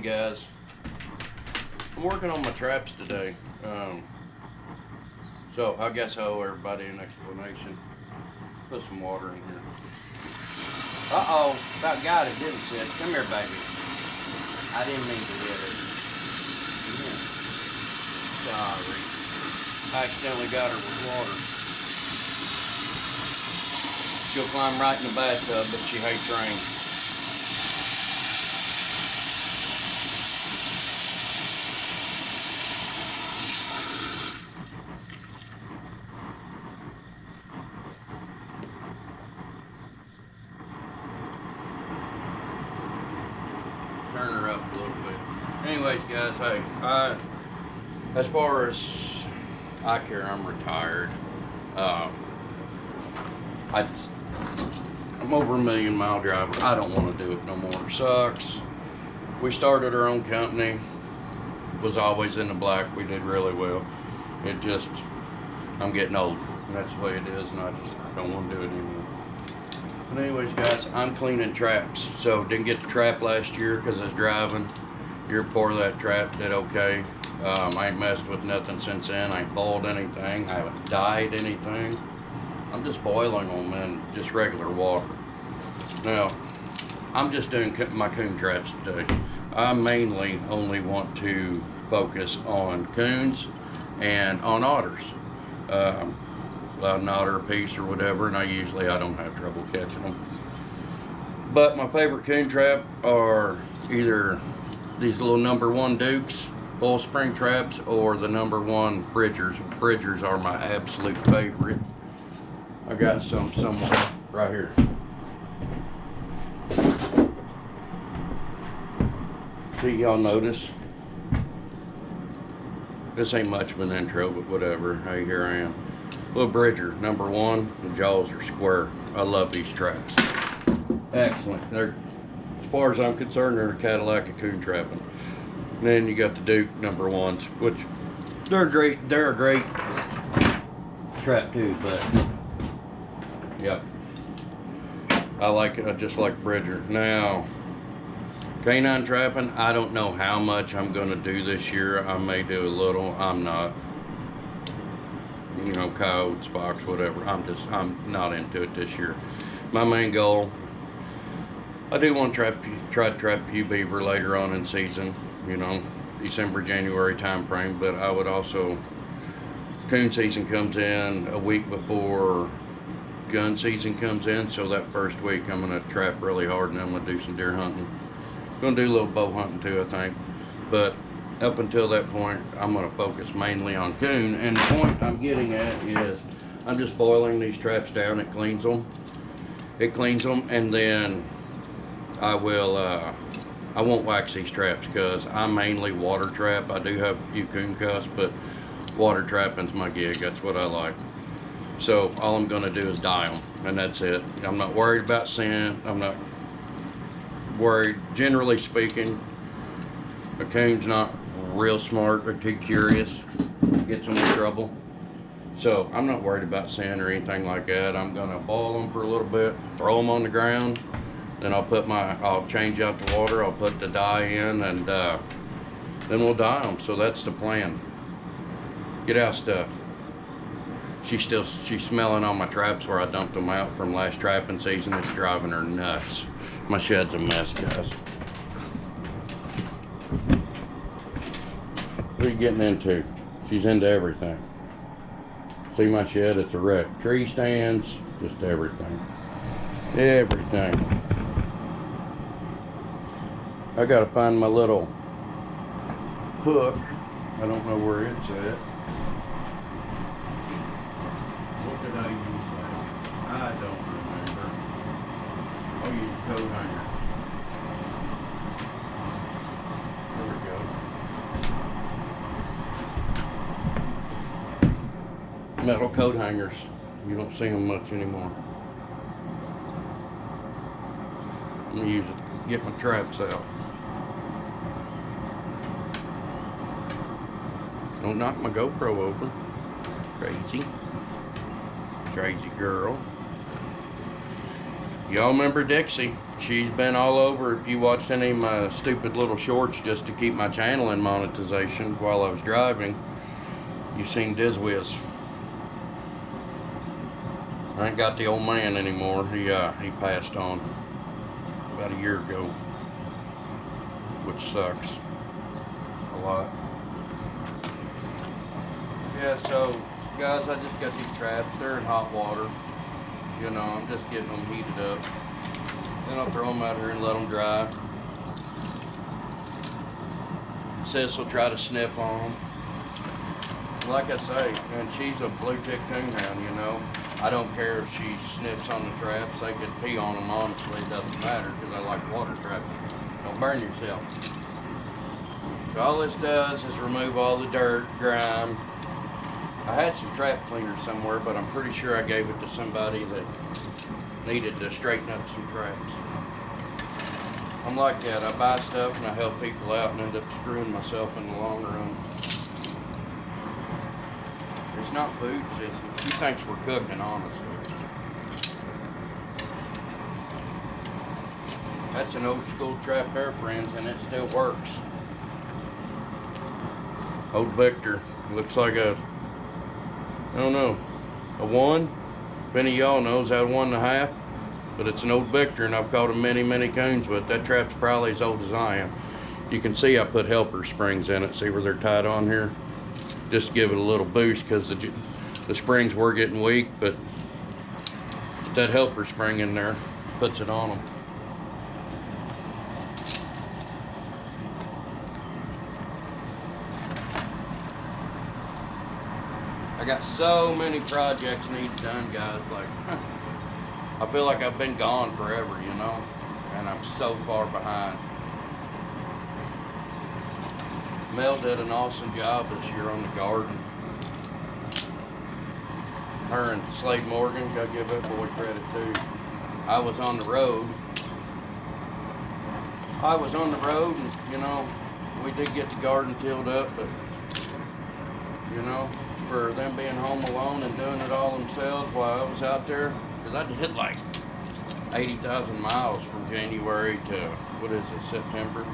guys. I'm working on my traps today. So I guess I owe everybody an explanation. Put some water in here. Uh-oh, about got it, didn't it? Come here, baby. I didn't mean to hit it. Yeah. Sorry. I accidentally got her with water. She'll climb right in the bathtub, but she hates rain. Turn her up a little bit. Anyways, guys, hey, as far as I care, I'm retired. I'm over a million mile driver. I don't want to do it no more. It sucks. We started our own company. Was always in the black. We did really well. It just, I'm getting old. And that's the way it is, and I don't want to do it anymore. But anyways, guys, I'm cleaning traps. So didn't get the trap last year because I was driving. Year before that trap did okay. I ain't messed with nothing since then. I ain't boiled anything. I haven't dyed anything. I'm just boiling them in just regular water. Now, I'm just doing my coon traps today. I mainly only want to focus on coons and on otters. About an otter a piece or whatever, and I don't have trouble catching them. But my favorite coon trap are either these little #1 Dukes coil spring traps or the #1 Bridgers. Bridgers are my absolute favorite. I got some somewhere right here. See, y'all notice? This ain't much of an intro, but whatever. Hey, here I am. Little Bridger, #1. The jaws are square. I love these traps. Excellent. They're, as far as I'm concerned, they're a Cadillac of coon trapping. And then you got the Duke #1s, which they're great. They're a great trap too, but yep. I just like Bridger. Now, canine trapping, I don't know how much I'm going to do this year. I may do a little. I'm not. You know, coyotes, fox, whatever. I'm not into it this year. My main goal, I do want to try to trap a few beaver later on in season. You know, December, January time frame. But I would also, coon season comes in a week before gun season comes in. So that first week I'm going to trap really hard, and then I'm going to do some deer hunting. Going to do a little bow hunting too, I think. But up until that point, I'm going to focus mainly on coon. And the point I'm getting at is I'm just boiling these traps down. It cleans them. And then I won't wax these traps because I mainly water trap. I do have a few coon cuffs, but water trapping's my gig. That's what I like. So all I'm going to do is dye them, and that's it. I'm not worried about scent. I'm not worried. Generally speaking, a coon's not real smart or too curious. Gets them in trouble. So I'm not worried about scent or anything like that. I'm going to boil them for a little bit, throw them on the ground. Then I'll change out the water, I'll put the dye in, and then we'll dye them. So that's the plan. Get out stuff. She's smelling on my traps where I dumped them out from last trapping season. It's driving her nuts. My shed's a mess, guys. What are you getting into? She's into everything. See my shed? It's a wreck. Tree stands, just everything. Everything. I gotta find my little hook. I don't know where it's at. What did I use that? I don't remember. I'll use a coat hanger. There we go. Metal coat hangers. You don't see them much anymore. I'm gonna use it to get my traps out. Don't knock my GoPro over. Crazy. Crazy girl. Y'all remember Dixie? She's been all over. If you watched any of my stupid little shorts just to keep my channel in monetization while I was driving, you've seen Dizwiz. I ain't got the old man anymore. He passed on about a year ago, which sucks a lot. Yeah, so guys, I just got these traps. They're in hot water. You know, I'm just getting them heated up. Then I'll throw them out here and let them dry. Sis will try to snip on them. Like I say, man, she's a blue tick coonhound, you know. I don't care if she sniffs on the traps. They could pee on them, honestly. It doesn't matter because I like water traps. Don't burn yourself. So all this does is remove all the dirt, grime. I had some trap cleaner somewhere, but I'm pretty sure I gave it to somebody that needed to straighten up some traps. I'm like that. I buy stuff and I help people out and end up screwing myself in the long run. It's not food, sissy. She thinks we're cooking, honestly. That's an old school trap there, friends, and it still works. Old Victor. Looks like a, I don't know, a 1. If any of y'all knows that 1.5, but it's an old Victor, and I've caught him many, many coons with. That trap's probably as old as I am. You can see I put helper springs in it. See where they're tied on here? Just to give it a little boost because the springs were getting weak, but that helper spring in there puts it on them. I got so many projects need done, guys. Like, I feel like I've been gone forever, you know, and I'm so far behind. Mel did an awesome job this year on the garden. Her and Slade Morgan, gotta give that boy credit too. I was on the road. And, you know, we did get the garden tilled up, but, you know, for them being home alone and doing it all themselves while I was out there, because I did like 80,000 miles from January to, what is it, September?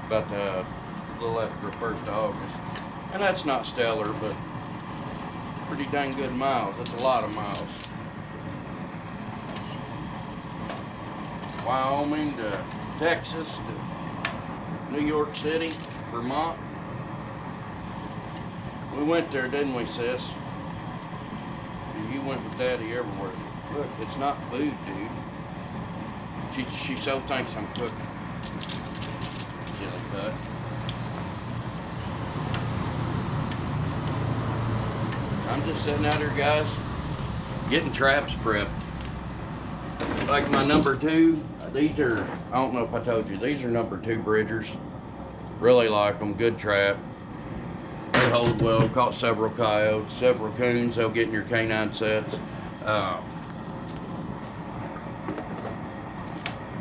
About a little after the 1st of August. And that's not stellar, but pretty dang good miles. That's a lot of miles. Wyoming to Texas to New York City, Vermont. We went there, didn't we, sis? You went with Daddy everywhere. Look, it's not food, dude. She so thinks I'm cooking. Silly butt. I'm just sitting out here, guys, getting traps prepped. Like my number 2, these are, I don't know if I told you, these are number 2 Bridgers. Really like them, good trap. They hold well, caught several coyotes, several coons. They'll get in your canine sets. Caught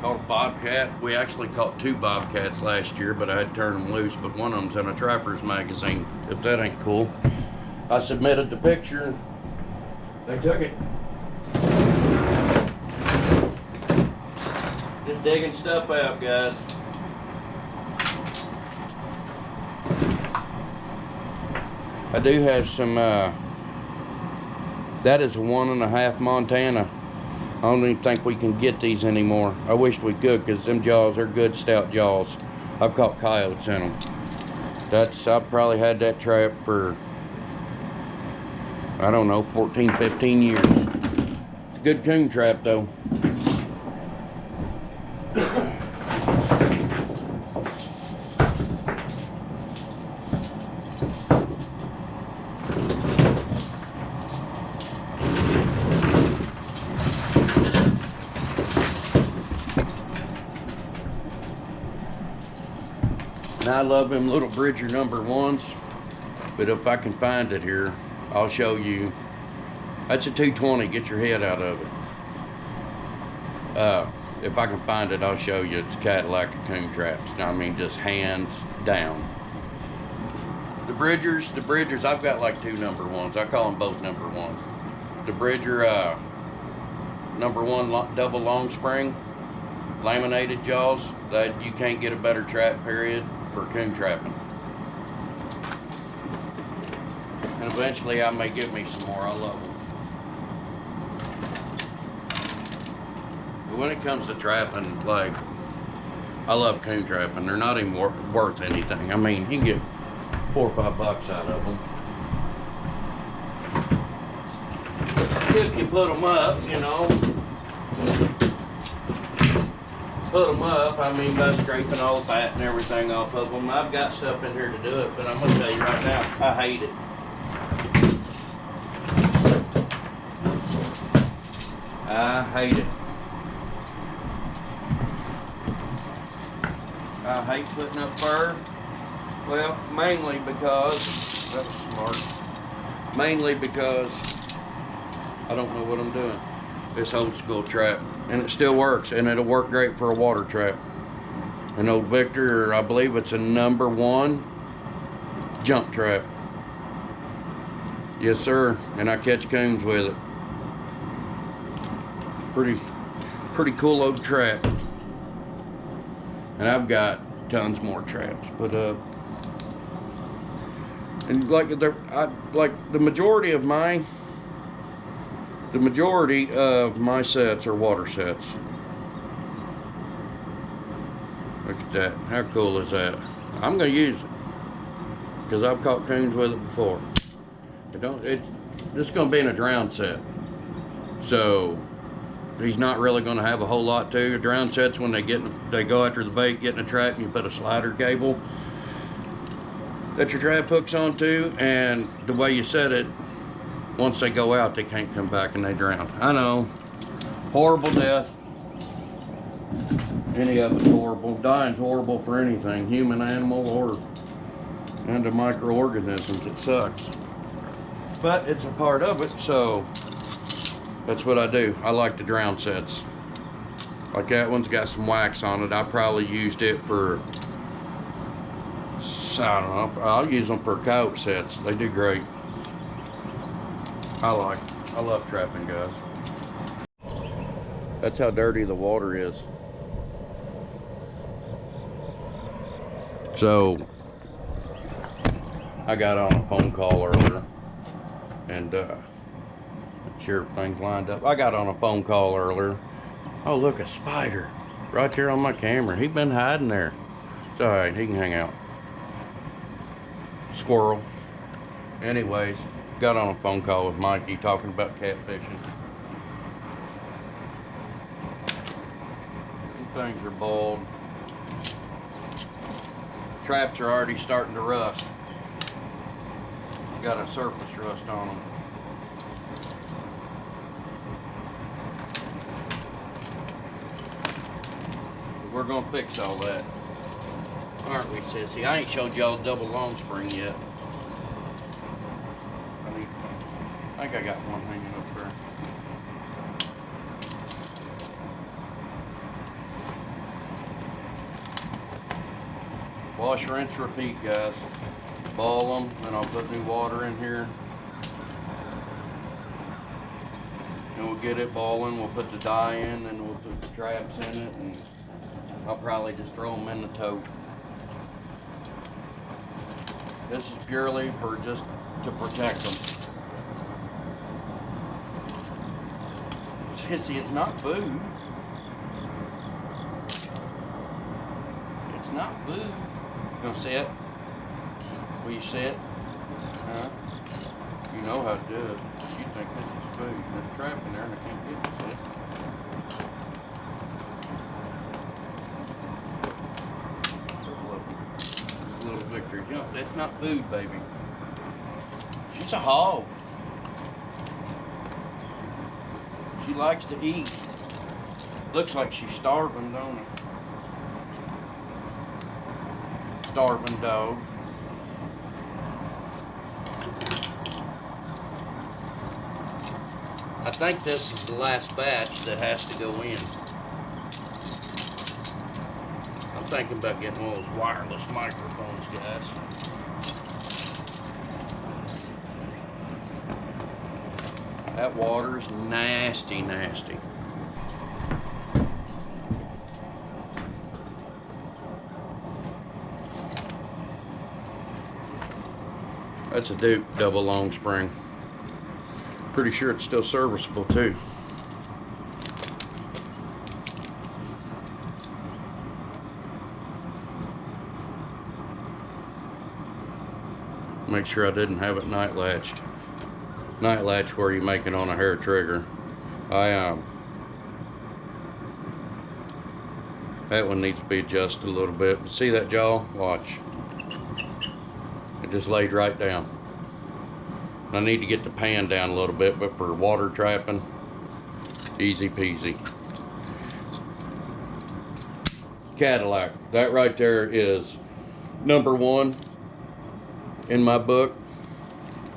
a bobcat. We actually caught 2 bobcats last year, but I had to turn them loose, but one of them's in a trapper's magazine, if that ain't cool. I submitted the picture. They took it. Just digging stuff out, guys. I do have some, that is a 1.5 Montana. I don't even think we can get these anymore. I wish we could, because them jaws are good stout jaws. I've caught coyotes in them. I've probably had that trap for, I don't know, 14, 15 years. It's a good coon trap though. And I love them little Bridger number 1s, but if I can find it here, I'll show you. That's a 220, get your head out of it. If I can find it, I'll show you. It's Cadillac coon traps. I mean, just hands down. The Bridgers, I've got like 2 number 1s. I call them both number 1s. The Bridger #1 double long spring, laminated jaws. That you can't get a better trap period for coon trapping. And eventually I may get me some more. I love them. But when it comes to trapping, like, I love coon trapping. They're not even worth anything. I mean, you can get $4 or $5 out of them. If you put them up, you know. Put them up, I mean, by scraping all the fat and everything off of them. I've got stuff in here to do it, but I'm going to tell you right now, I hate it. I hate it. I hate putting up fur. Well, mainly because, that was smart. Mainly because I don't know what I'm doing. This old school trap. And it still works, and it'll work great for a water trap. An old Victor, I believe it's a #1 jump trap. Yes, sir. And I catch coons with it. Pretty cool old trap. And I've got tons more traps, but and like the majority of my sets are water sets. Look at that. How cool is that? I'm gonna use it because I've caught coons with it before. This is gonna be in a drown set, so he's not really gonna have a whole lot to. Drown sets, when they go after the bait, get in a trap, and you put a slider cable that your trap hooks onto, and the way you set it, once they go out, they can't come back and they drown. I know. Horrible death. Any of it's horrible. Dying's horrible for anything, human, animal, or into microorganisms. It sucks. But it's a part of it, so that's what I do. I like the drown sets. Like that one's got some wax on it. I probably used it for, I don't know, I'll use them for coyote sets. They do great. I love trapping, guys. That's how dirty the water is. So, I got on a phone call earlier, and sure everything's lined up. I got on a phone call earlier. Oh, look, a spider right there on my camera. He's been hiding there. It's all right, he can hang out. Squirrel. Anyways, got on a phone call with Mikey talking about catfishing. These things are boiled. Traps are already starting to rust. Got a surface rust on them. We're gonna fix all that, aren't we, Sissy? I ain't showed y'all double long spring yet. I think I got one hanging up there. Wash, rinse, repeat, guys. Ball them, then I'll put new water in here. And we'll get it boiling, we'll put the dye in, and we'll put the traps in it, and I'll probably just throw them in the tote. This is purely for just to protect them. See, it's not food. It's not food. You gonna sit? Will you sit? Huh? You know how to do it. You think this is food. There's a trap in there and I can't get it, sit. Little Victor jump. That's not food, baby. She's a hog. She likes to eat. Looks like she's starving, don't it? Starving dog. I think this is the last batch that has to go in. I'm thinking about getting one of those wireless microphones, guys. That water's nasty, nasty. That's a Duke double long spring. Pretty sure it's still serviceable too. Make sure I didn't have it night latched. Night latch where you make it on a hair trigger. That one needs to be adjusted a little bit. But see that jaw? Watch. It just laid right down. I need to get the pan down a little bit, but for water trapping, easy peasy. Cadillac. That right there is #1 in my book.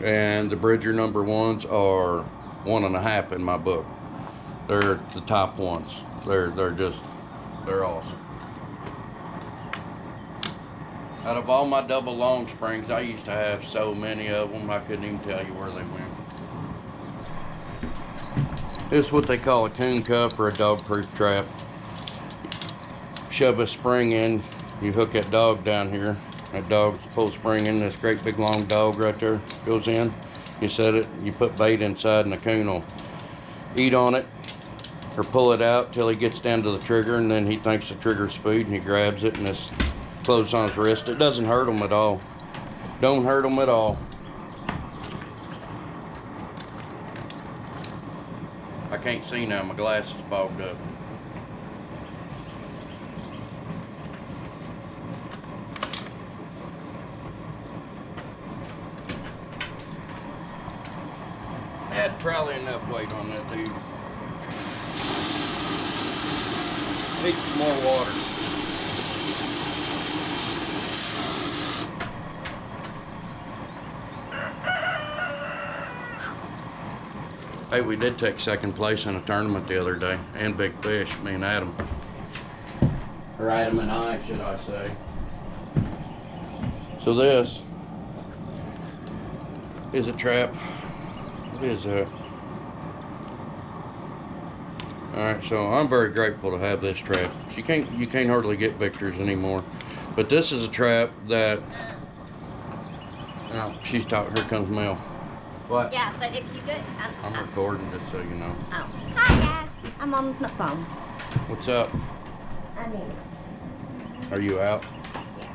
And the Bridger #1s are 1.5 in my book. They're the top ones. They're awesome. Out of all my double long springs, I used to have so many of them, I couldn't even tell you where they went. This is what they call a coon cuff or a dog-proof trap. Shove a spring in, you hook that dog down here. That dog full spring in, this great big long dog right there goes in. You set it, you put bait inside, and the coon will eat on it or pull it out till he gets down to the trigger, and then he thinks the trigger's food and he grabs it and it's closed on his wrist. It doesn't hurt him at all. Don't hurt him at all. I can't see now, my glasses fogged up. Had probably enough weight on that dude. Needs some more water. Hey, we did take second place in a tournament the other day, and big fish, me and Adam. Or Adam and I, should I say. So this is a trap. What is that? Alright, so I'm very grateful to have this trap. You can't hardly get Victors anymore. But this is a trap that, oh, she's talking, here comes Mel. What? Yeah, but if you go... I'm recording, just so you know. Oh. Hi, guys. I'm on the phone. What's up? I mean... Are you out? Yeah.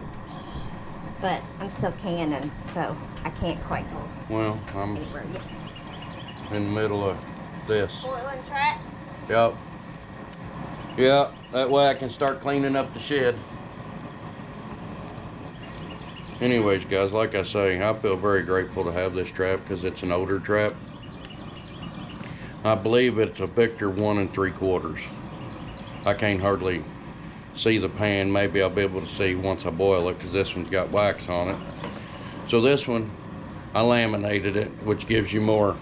But I'm still canning, so I can't quite go Well, I'm anywhere yet. in the middle of this. Portland traps? Yep. Yep, that way I can start cleaning up the shed. Anyways, guys, like I say, I feel very grateful to have this trap because it's an older trap. I believe it's a Victor 1 3/4. I can't hardly see the pan. Maybe I'll be able to see once I boil it because this one's got wax on it. So this one, I laminated it, which gives you more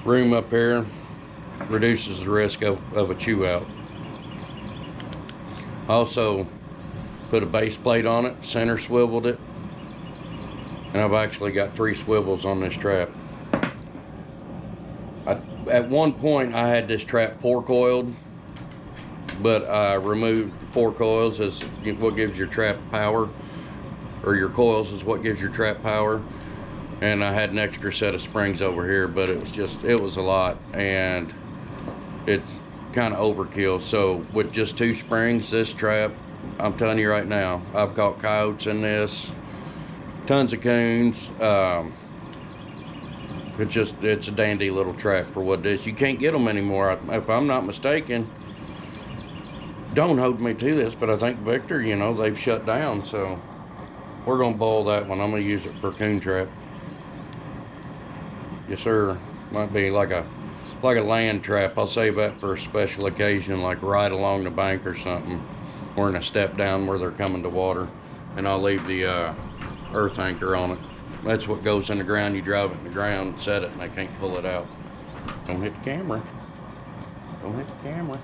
room up here, reduces the risk of a chew out. Also put a base plate on it, center swiveled it, and I've actually got 3 swivels on this trap. At one point I had this trap 4 coiled, but I removed the 4 coils as what gives your trap power, or your coils is what gives your trap power. And I had an extra set of springs over here, but it was a lot, and it's kind of overkill. So with just 2 springs, this trap, I'm telling you right now, I've caught coyotes in this, tons of coons. It's a dandy little trap for what it is. You can't get them anymore, if I'm not mistaken. Don't hold me to this, but I think Victor, you know, they've shut down. So we're gonna boil that one. I'm gonna use it for coon trap. Yes, sir. Might be like a land trap. I'll save that for a special occasion, like right along the bank or something. Or in a step down where they're coming to water. And I'll leave the earth anchor on it. That's what goes in the ground. You drive it in the ground, set it, and they can't pull it out. Don't hit the camera. Don't hit the camera.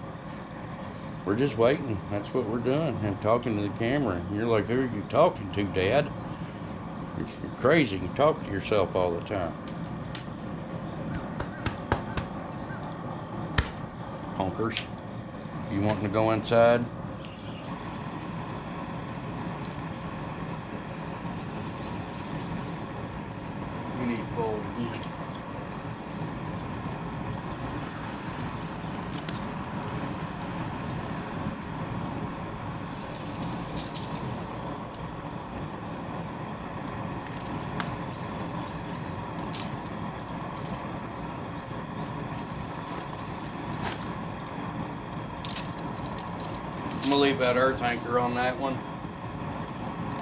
We're just waiting. That's what we're doing. And talking to the camera. You're like, who are you talking to, Dad? You're crazy. You talk to yourself all the time. Honkers. You wanting to go inside? full. I'm gonna leave that earth anchor on that one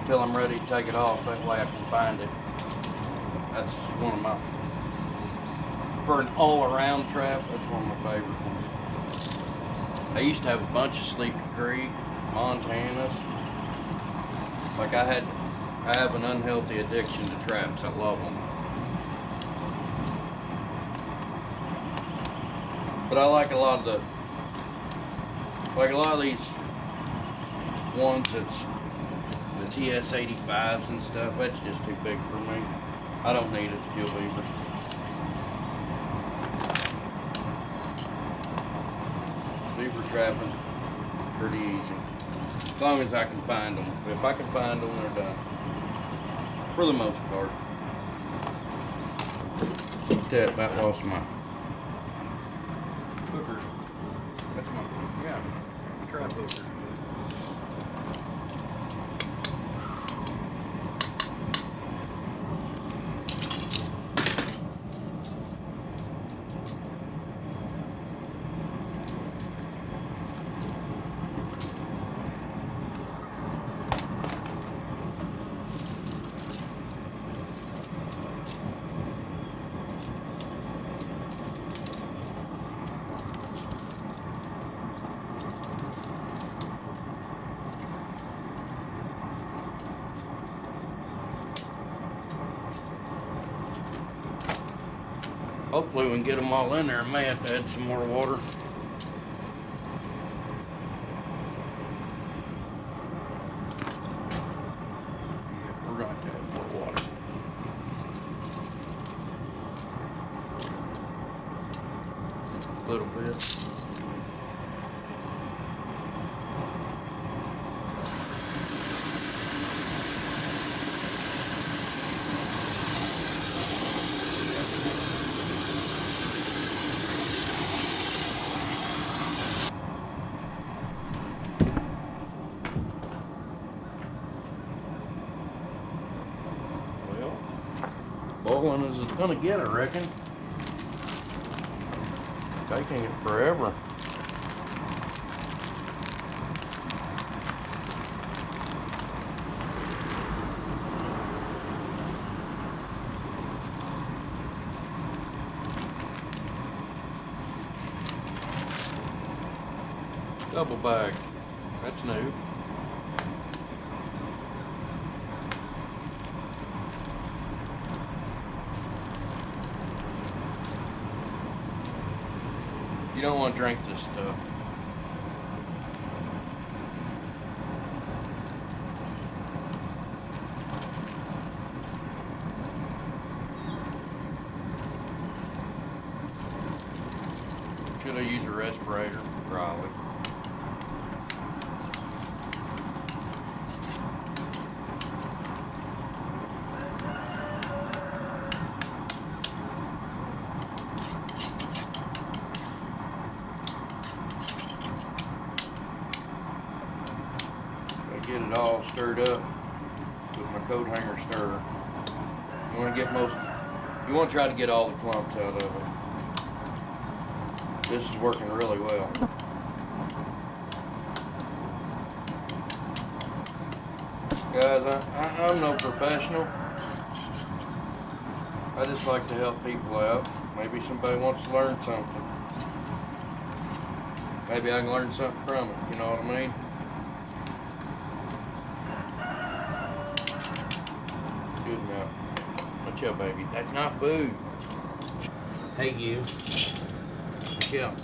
until I'm ready to take it off. That way I can find it. That's one of my, for an all-around trap, that's one of my favorite ones. I used to have a bunch of Sleepy Creek, Montanas. Like I have an unhealthy addiction to traps. I love them. But I like a lot of these ones that's the TS-85s and stuff. That's just too big for me. I don't need it to kill beaver. Beaver trapping, pretty easy. As long as I can find them. If I can find them, they're done. For the most part. That lost my hooker. That's my trap hooker. Hopefully we can get them all in there. I may have to add some more water. Yeah, we're going to add more water. A little bit. Boiling as it's gonna get, I reckon. Taking it forever. Double bag. That's new. You don't want to drink this stuff. Should I use a respirator? Probably. Get it all stirred up with my coat hanger stirrer. You want to get you want to try to get all the clumps out of it. This is working really well. Guys, I'm no professional. I just like to help people out. Maybe somebody wants to learn something. Maybe I can learn something from it, you know what I mean? Good enough. Watch out, baby. That's not food. Hey, you. Watch out.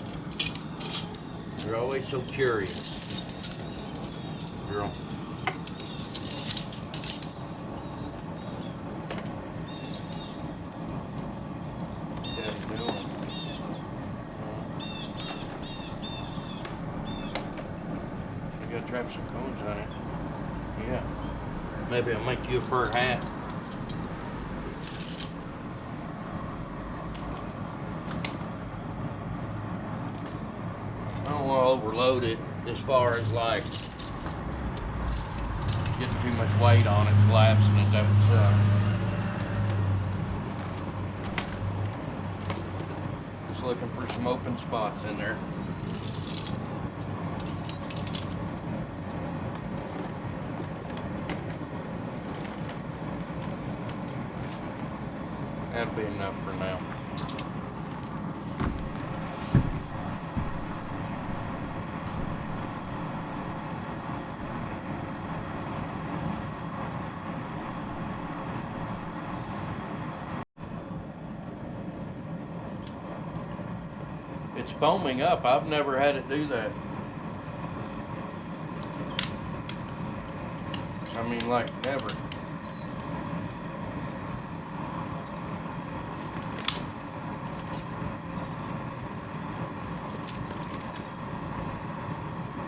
You're always so curious. Girl. What are you doing? You gotta trap some cones on it. Yeah. Maybe I'll make you a fur hat. want to overload it as far as like getting too much weight on it, collapsing it. That would suck. Just looking for some open spots in there. That'll be enough for now. It's foaming up. I've never had it do that. I mean, like, never.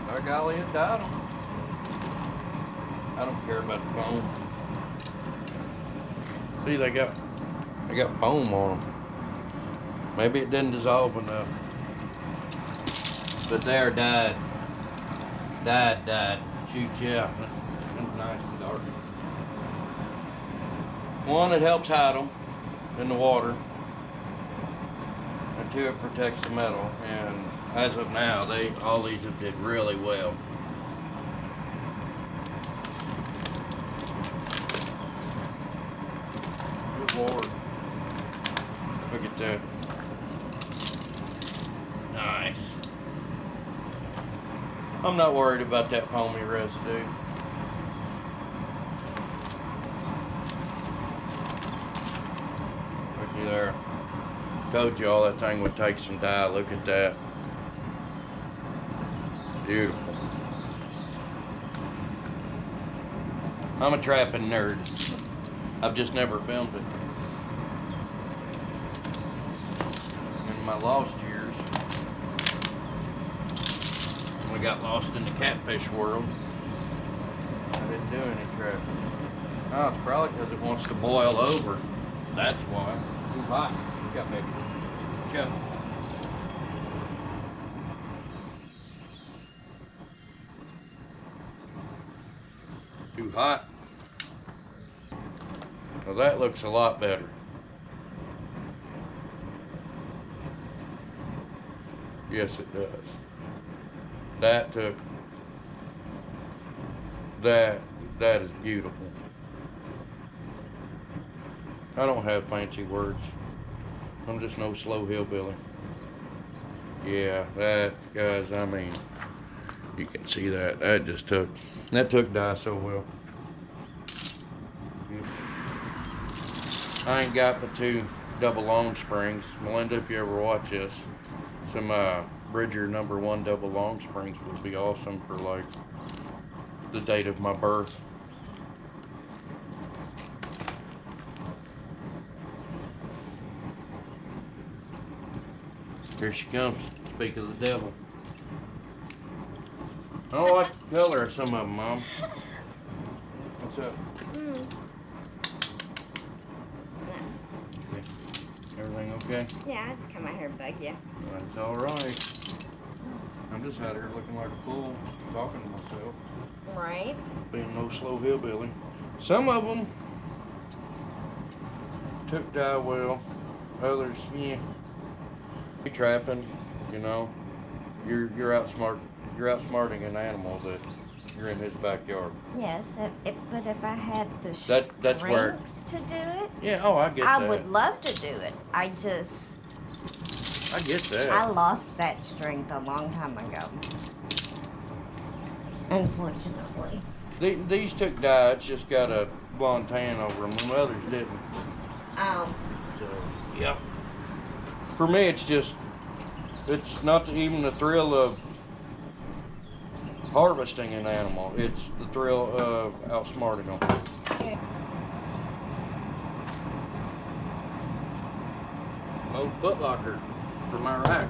By golly, it died 'em. I don't care about the foam. See, they got foam on them. Maybe it didn't dissolve enough. But there, died. Shoot, yeah. That's nice and dark. One, it helps hide them in the water. And two, it protects the metal. And as of now, all these have did really well. Good Lord. Look at that. Nice. I'm not worried about that foamy residue. Looky there. Told y'all that thing would take some dye. Look at that. Beautiful. I'm a trapping nerd. I've just never filmed it. In my lost years, when we got lost in the catfish world, I didn't do any trapping. Oh, it's probably because it wants to boil over. That's why. Too hot. You got me. Go. Too hot. Well, that looks a lot better. Yes, it does. That took, that is beautiful. I don't have fancy words. I'm just no slow hillbilly. Yeah, that, guys, I mean, you can see that. That took dye so well. I ain't got but 2 double long springs. Melinda, if you ever watch this, some Bridger #1 double long springs would be awesome for like the date of my birth. Here she comes. Speak of the devil. I don't like the color of some of them, Mom. What's up? Everything okay? Yeah, I just come out here and bug you. That's all right. I'm just out here looking like a fool, talking to myself. Right. Being no slow hillbilly. Some of them took dye well. Others, yeah. You're trapping, you know. You're outsmarting an animal that you're in his backyard. Yes, but if I had the That's where to do it, yeah. Oh, I get that. I would love to do it. I get that. I lost that strength a long time ago. Unfortunately. These took dye. It's just got a blonde tan over them, and others didn't. Oh. So, yep. For me, it's not even the thrill of harvesting an animal. It's the thrill of outsmarting them. Okay. Old Foot Locker for my rack.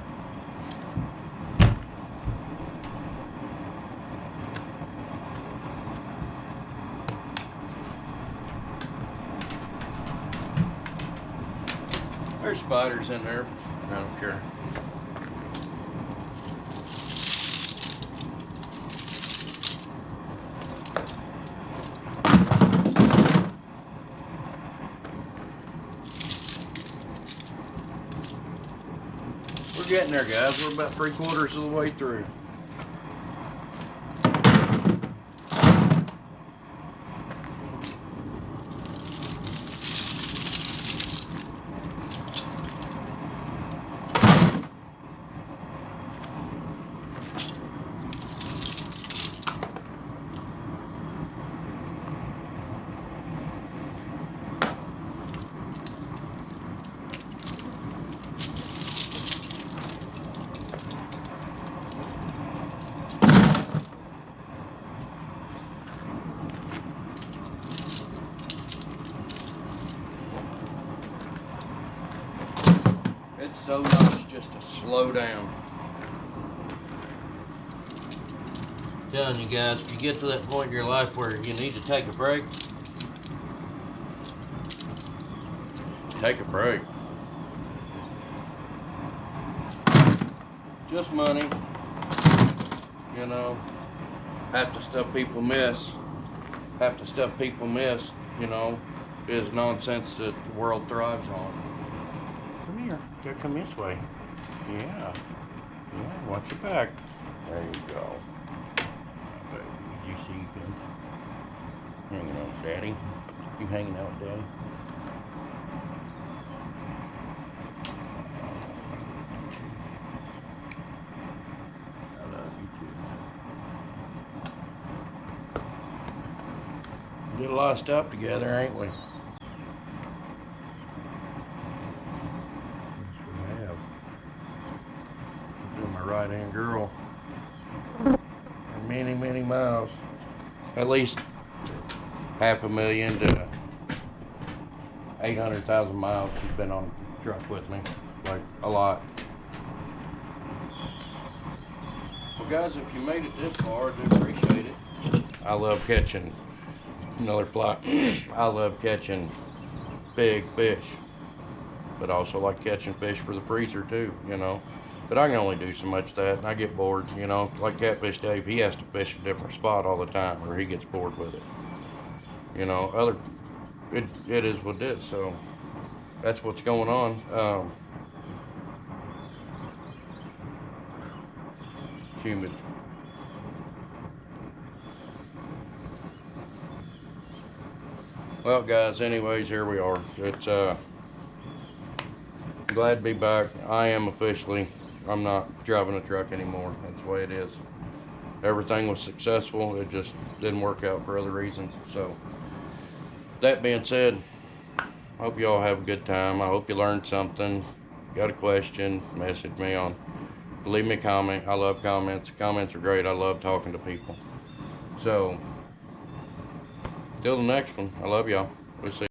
There's spiders in there. I don't care. We're getting there, guys. We're about 3/4 of the way through. It's so nice just to slow down. I'm telling you guys, if you get to that point in your life where you need to take a break, take a break. Just money, you know, half the stuff people miss, you know, is nonsense that the world thrives on. Come here, gotta come this way. Yeah, watch your back. There you go. You see him hanging out with Daddy? You hanging out with Daddy? I love you too. We did a lot of stuff together, ain't we? Yes, we have. You're my right-hand girl. Many, many miles. At least 500,000 to 800,000 miles she's been on the truck with me. Like, a lot. Well, guys, if you made it this far, I do appreciate it. I love catching another fly. I love catching big fish, but also like catching fish for the freezer too, you know. But I can only do so much of that, and I get bored, you know. Like Catfish Dave, he has to fish a different spot all the time, or he gets bored with it. You know, it is what it is. So that's what's going on. Humid. Well, guys, anyways, here we are. It's glad to be back. I am officially. I'm not driving a truck anymore. That's the way it is. Everything was successful. It just didn't work out for other reasons. So, that being said, I hope you all have a good time. I hope you learned something. Got a question, message me on. Leave me a comment. I love comments. Comments are great. I love talking to people. So, till the next one, I love y'all. We'll see.